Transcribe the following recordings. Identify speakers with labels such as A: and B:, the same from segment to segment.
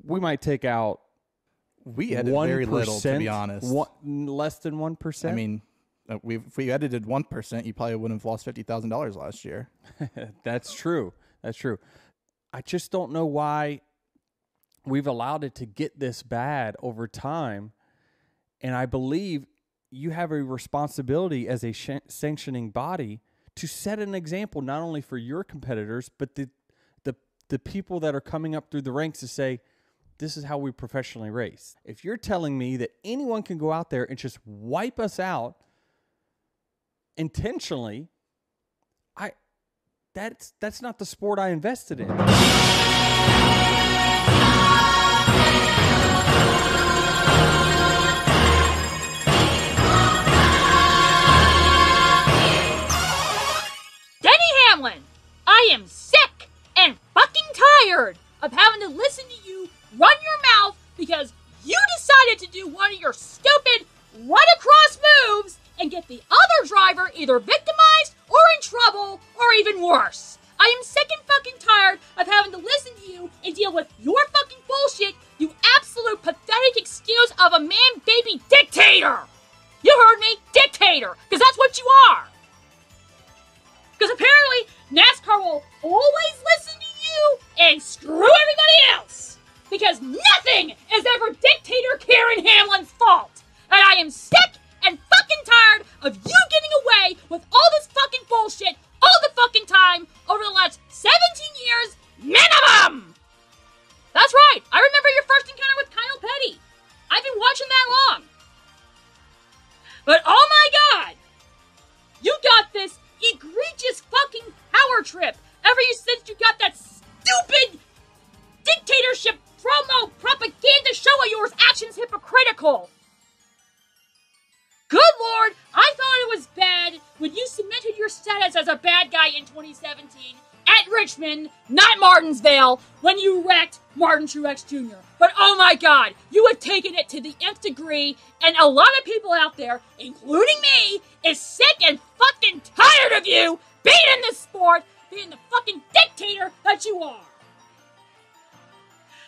A: we might take out
B: We edited very little, to be honest.
A: Less than 1%?
B: I mean, if we edited 1%, you probably wouldn't have lost $50,000 last year.
A: That's true. That's true. I just don't know why we've allowed it to get this bad over time. And I believe you have a responsibility as a sanctioning body to set an example, not only for your competitors, but the people that are coming up through the ranks to say, this is how we professionally race. If you're telling me that anyone can go out there and just wipe us out intentionally, that's not the sport I invested in.
C: Denny Hamlin, I am sick and fucking tired of having to listen to you run your mouth because you decided to do one of your stupid run-across moves and get the other driver either victimized or in trouble or even worse. I am sick and fucking tired of having to listen to you and deal with your fucking bullshit, you absolute pathetic excuse of a man-baby dictator! You heard me? Dictator! Because that's what you are! Because apparently, NASCAR will always listen to you and screw everybody else! Because nothing is ever Dictator Karen Hamlin's fault! And I am sick and fucking tired of you getting away with all this fucking bullshit all the fucking time over the last 17 years minimum! That's right, I remember your first encounter with Kyle Petty. I've been watching that long. But oh my god! You got this egregious fucking power trip ever since you got that stupid dictatorship promo propaganda show of yours, Actions Hypocritical. Good lord, I thought it was bad when you cemented your status as a bad guy in 2017 at Richmond, not Martinsville, when you wrecked Martin Truex Jr. But oh my god, you have taken it to the nth degree, and a lot of people out there, including me, is sick and fucking tired of you being in this sport, being the fucking dictator that you are.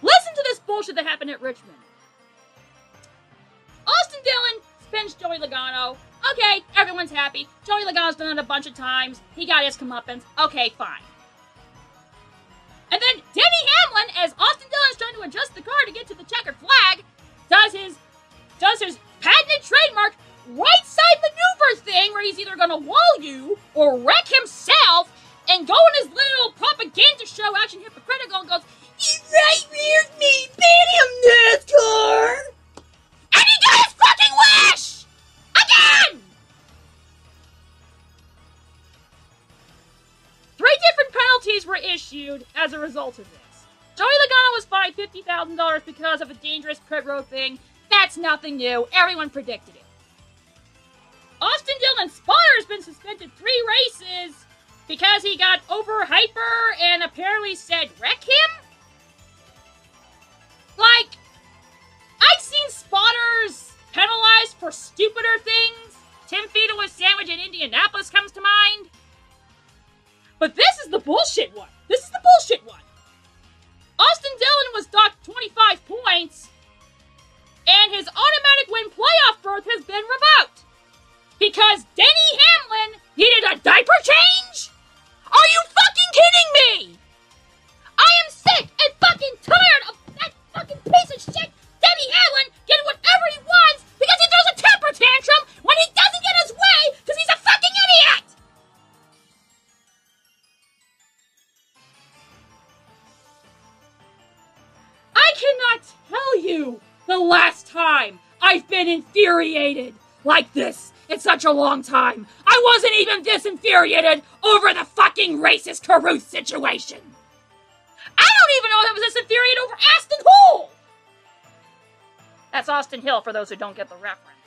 C: Listen to this bullshit that happened at Richmond. Austin Dillon spins Joey Logano. Okay, everyone's happy. Joey Logano's done it a bunch of times. He got his comeuppance. Okay, fine. And then Denny Hamlin, as Austin Dillon's trying to adjust the car to get to the checkered flag, does his patented trademark right side maneuver thing where he's either gonna wall you or wreck himself and go in his little propaganda show, Action Hypocritical, and goes, "You right reared me, damn NASCAR!" And he got his fucking wish! Again! 3 different penalties were issued as a result of this. Joey Logano was fined $50,000 because of a dangerous pit road thing. That's nothing new. Everyone predicted it. Austin Dillon's spotter has been suspended 3 races because he got over hyper and apparently said wreck him? Like, I've seen spotters penalized for stupider things. Tim Fiedel sandwich in Indianapolis comes to mind. But this is the bullshit one. This is the bullshit one. Austin Dillon was docked 25 points, and his automatic win playoff berth has been revoked. Because Denny Hamlin needed a diaper change? Are you fucking kidding me? I am sick and fucking tired of that fucking piece of shit Denny Hamlin getting whatever he wants because he throws a temper tantrum when he doesn't get his way because he's a fucking idiot! I cannot tell you the last time I've been infuriated like this in such a long time. I wasn't even this infuriated over the fucking racist Caruth situation. I don't even know if I was this infuriated over Aston Hall. That's Austin Hill for those who don't get the reference.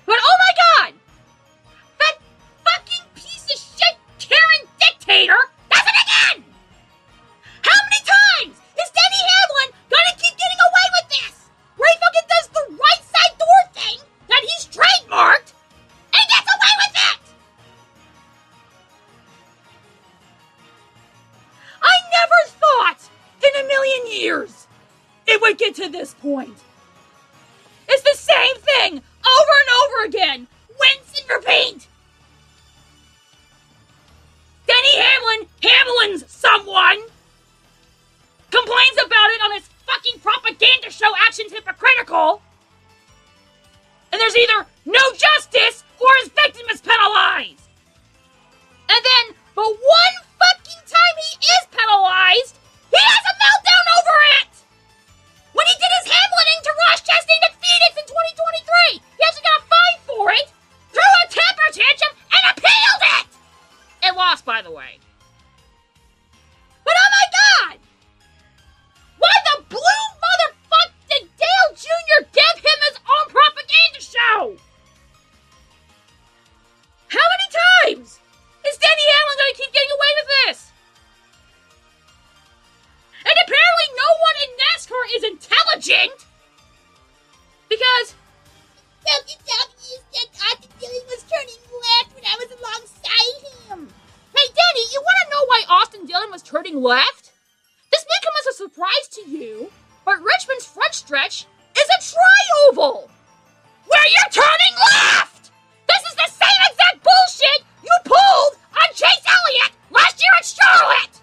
C: But oh my god! That fucking piece of shit Karen dictator does it again! How many times is Denny Hamlin gonna keep getting away with this? Where he fucking does the right side door thing that he's trademarked and gets away with it! I never it to this point. It's the same thing over and over again. Rinse and repeat. Denny Hamlin's someone, complains about it on his fucking propaganda show Actions Hypocritical. And there's either no justice or his victim is penalized. And then, but one fucking time he is penalized, he has a meltdown over it! When he did his Hamlining to Ross Chastain at Phoenix in 2023, he actually got a fine for it, threw a temper tantrum, and appealed it! And lost, by the way. But oh my god! Why the blue motherfucker did Dale Jr. give him his own propaganda show? How many times is Denny Hamlin going to keep getting away with this? And apparently no one in NASCAR is intelligent because WW said Austin Dillon was turning left when I was alongside him. Hey Denny, you want to know why Austin Dillon was turning left? This may come as a surprise to you, but Richmond's front stretch is a tri-oval where you're turning left! This is the same exact bullshit you pulled on Chase Elliott last year at Charlotte!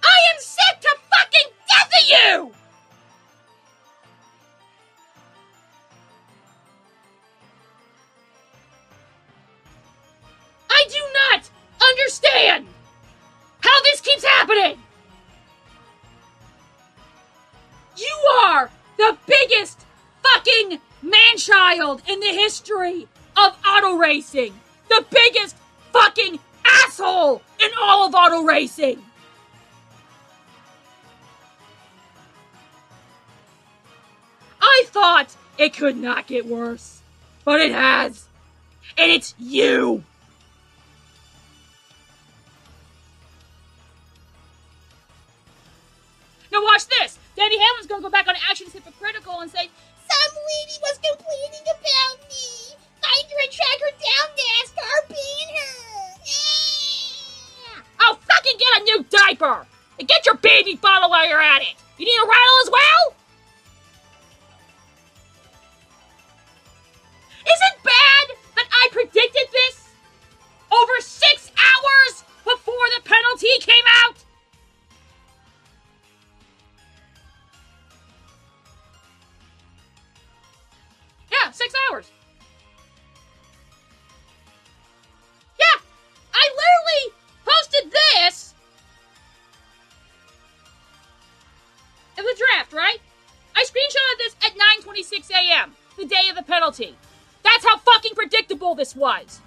C: I am sick to fucking death of you! I do not understand how this keeps happening! You are the biggest fucking man-child in the history of auto racing! The biggest fucking asshole in all of auto racing! I thought it could not get worse, but it has. And it's you! Now watch this! Denny Hamlin's gonna go back on Actions Hypocritical and say, some lady was complaining about me! Find her and track her down, NASCAR, ban her! Yeah. Oh, fucking get a new diaper! And get your baby bottle while you're at it! You need a rattle as well? Is it bad that I predicted this over 6 hours before the penalty came out? Yeah, 6 hours. Yeah, I literally posted this in the draft, right? I screenshotted this at 9:26 a.m., the day of the penalty. That's how fucking predictable this was.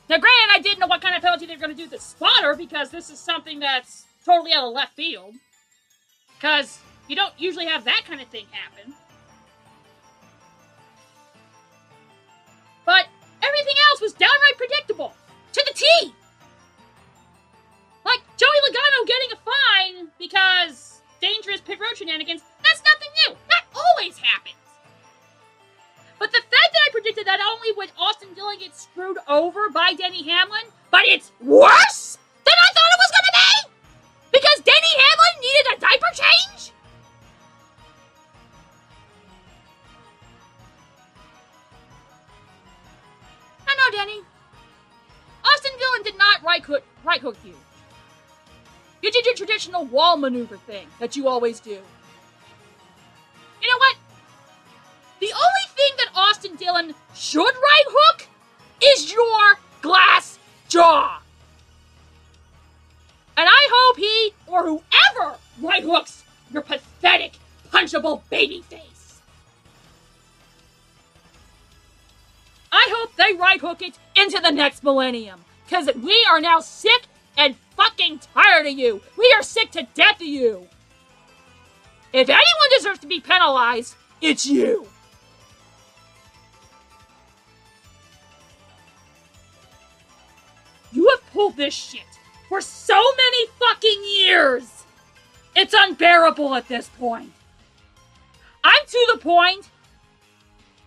C: Now, granted, I didn't know what kind of penalty they were going to do to the spotter because this is something that's totally out of left field. Because you don't usually have that kind of thing happen. But everything else was downright predictable. To the T! Like Joey Logano getting a fine because dangerous pit road shenanigans, that's nothing new. That always happens. But the fact that I predicted that not only would Austin Dillon get screwed over by Denny Hamlin, but it's worse than I thought it was going to be! Because Denny Hamlin needed a diaper change? No, Denny. Austin Dillon did not right hook you. You did your traditional wall maneuver thing that you always do. You know what? The only thing that Austin Dillon should right hook is your glass jaw. And I hope he, or whoever, right hooks your pathetic, punchable baby face. I hope they right hook it into the next millennium. Because we are now sick and fucking tired of you. We are sick to death of you. If anyone deserves to be penalized, it's you. You have pulled this shit for so many fucking years. It's unbearable at this point. I'm to the point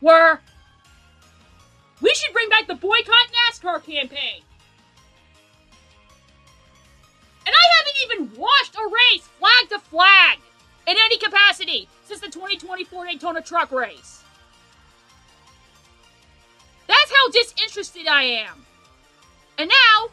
C: where we should bring back the boycott NASCAR campaign. And I haven't even watched a race flag to flag in any capacity since the 2024 Daytona truck race. That's how disinterested I am. And now,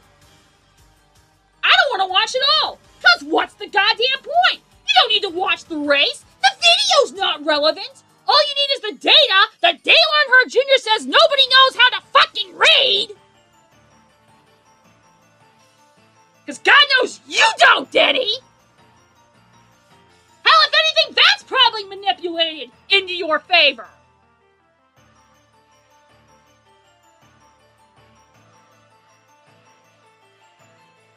C: I don't want to watch it all. Because what's the goddamn point? You don't need to watch the race. The video's not relevant. All you need is the data that Dale Earnhardt Jr. says nobody knows how to fucking read. Because God knows you don't, Denny. Hell, if anything, that's probably manipulated into your favor.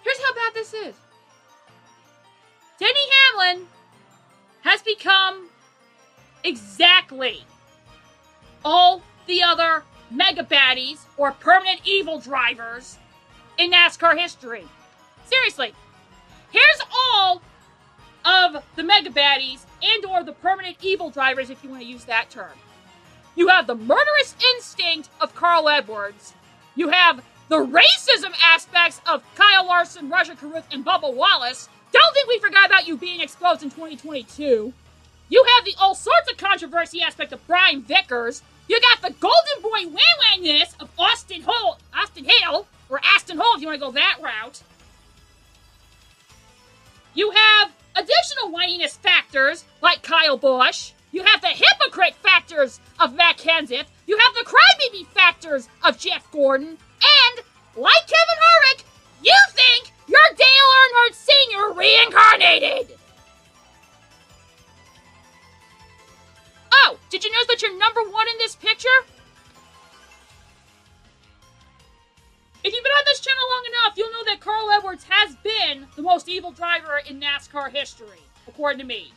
C: Here's how bad this is. Denny Hamlin has become exactly all the other mega baddies or permanent evil drivers in NASCAR history. Seriously, here's all of the mega baddies and or the permanent evil drivers, if you want to use that term. You have the murderous instinct of Carl Edwards. You have the racism aspects of Kyle Larson, Roger Carruth, and Bubba Wallace. Don't think we forgot about you being exposed in 2022. You have the all sorts of controversy aspect of Brian Vickers. You got the golden boy wang-wangness of Austin Hill, or Aston Hall if you want to go that route. You have additional whininess factors like Kyle Busch. You have the hypocrite factors of Matt Kenseth. You have the crybaby factors of Jeff Gordon. And, like Kevin Harvick, you think you're Dale Earnhardt Sr. reincarnated. Oh, did you notice that you're number one in this picture? If you've been on this channel long enough, you'll know that Carl Edwards has been the most evil driver in NASCAR history, according to me.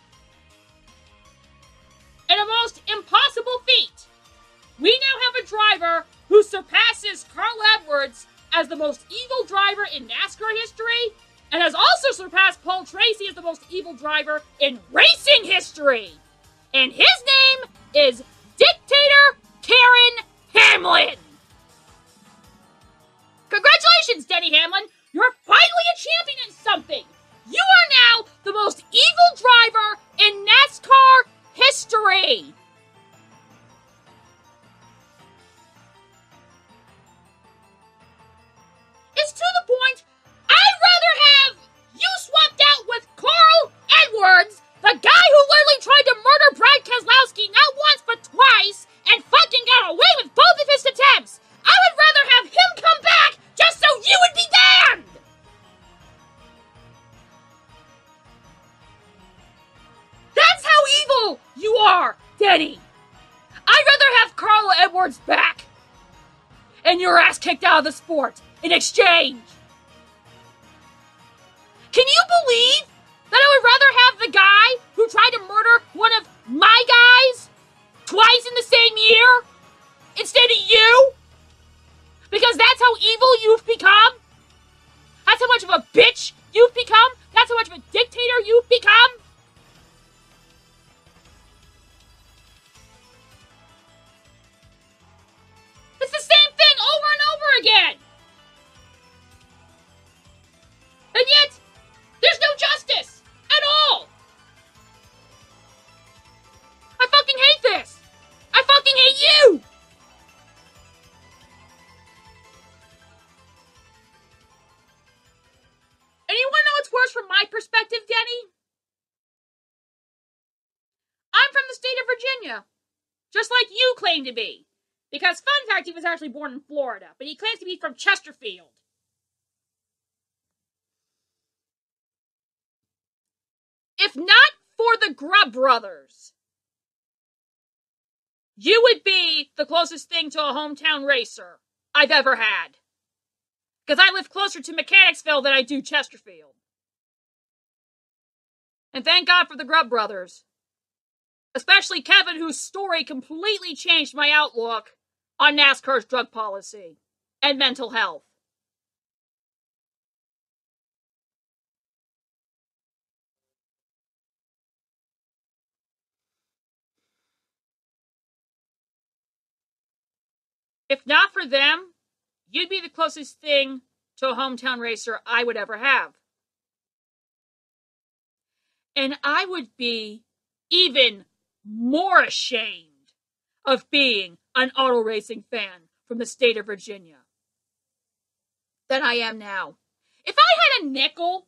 C: In a most impossible feat, we now have a driver who surpasses Carl Edwards as the most evil driver in NASCAR history, and has also surpassed Paul Tracy as the most evil driver in racing history. And his name is Dictator Karen Hamlin. Congratulations, Denny Hamlin. You're finally a champion in something. You are now the most evil driver in NASCAR history. It's to the point I'd rather have you swapped out with Carl Edwards, the guy who literally tried to murder Brad Keselowski not once but twice and fucking got away with both of his attempts. I would rather have him come back just so you would be damned! That's how evil you are, Denny. I'd rather have Carl Edwards back and your ass kicked out of the sport in exchange. Can you believe that I would rather have the guy who tried to murder one of my guys twice in the same year instead of you? Because that's how evil you've become? That's how much of a bitch you've become? That's how much of a dictator you've become? It's the same thing over and over again! And yet, there's no justice at all! I fucking hate this! I fucking hate you! And you wanna know what's worse from my perspective, Denny? I'm from the state of Virginia. Just like you claim to be. Because, fun fact, he was actually born in Florida, but he claims to be from Chesterfield. If not for the Grubb brothers, you would be the closest thing to a hometown racer I've ever had. Because I live closer to Mechanicsville than I do Chesterfield. And thank God for the Grubb brothers. Especially Kevin, whose story completely changed my outlook on NASCAR's drug policy and mental health. If not for them, you'd be the closest thing to a hometown racer I would ever have. And I would be even more ashamed of being an auto racing fan from the state of Virginia than I am now. If I had a nickel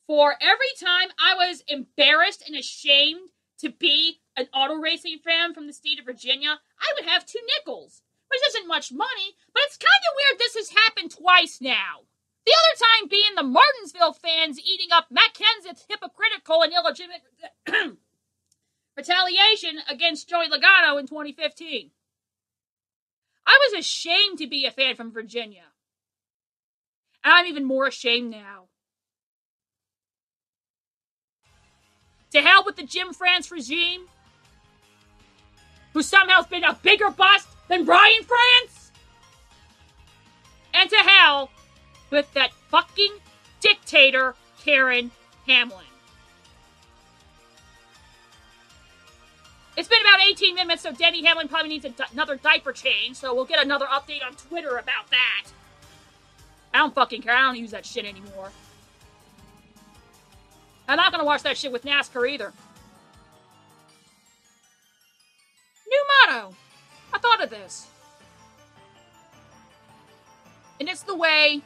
C: for every time I was embarrassed and ashamed to be an auto racing fan from the state of Virginia, I would have 2 nickels. Which isn't much money, but it's kind of weird this has happened twice now. The other time being the Martinsville fans eating up Matt Kenseth's hypocritical and illegitimate retaliation against Joey Logano in 2015. I was ashamed to be a fan from Virginia. And I'm even more ashamed now. To hell with the Jim France regime, who somehow has been a bigger bust than Brian France. And to hell with that fucking dictator, Karen Hamlin. It's been about 18 minutes, so Denny Hamlin probably needs another diaper change, so we'll get another update on Twitter about that. I don't fucking care. I don't use that shit anymore. I'm not going to watch that shit with NASCAR either. New motto. I thought of this. And it's the way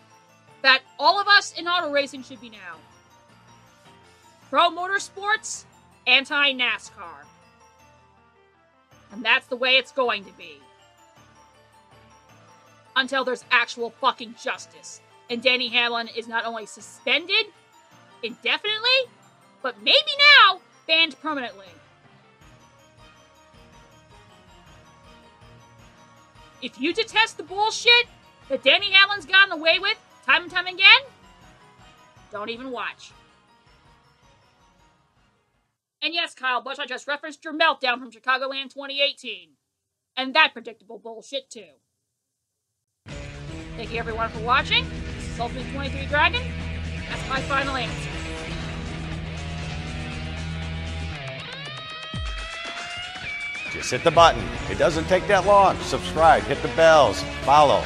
C: that all of us in auto racing should be now. Pro motorsports, anti-NASCAR. And that's the way it's going to be. Until there's actual fucking justice. And Denny Hamlin is not only suspended indefinitely, but maybe now banned permanently. If you detest the bullshit that Denny Hamlin's gotten away with time and time again, don't even watch. And yes, Kyle Busch, I just referenced your meltdown from Chicagoland 2018. And that predictable bullshit, too. Thank you, everyone, for watching. This is Ultimate 23 Dragon. That's my final answer.
D: Just hit the button. It doesn't take that long. Subscribe, hit the bells, follow.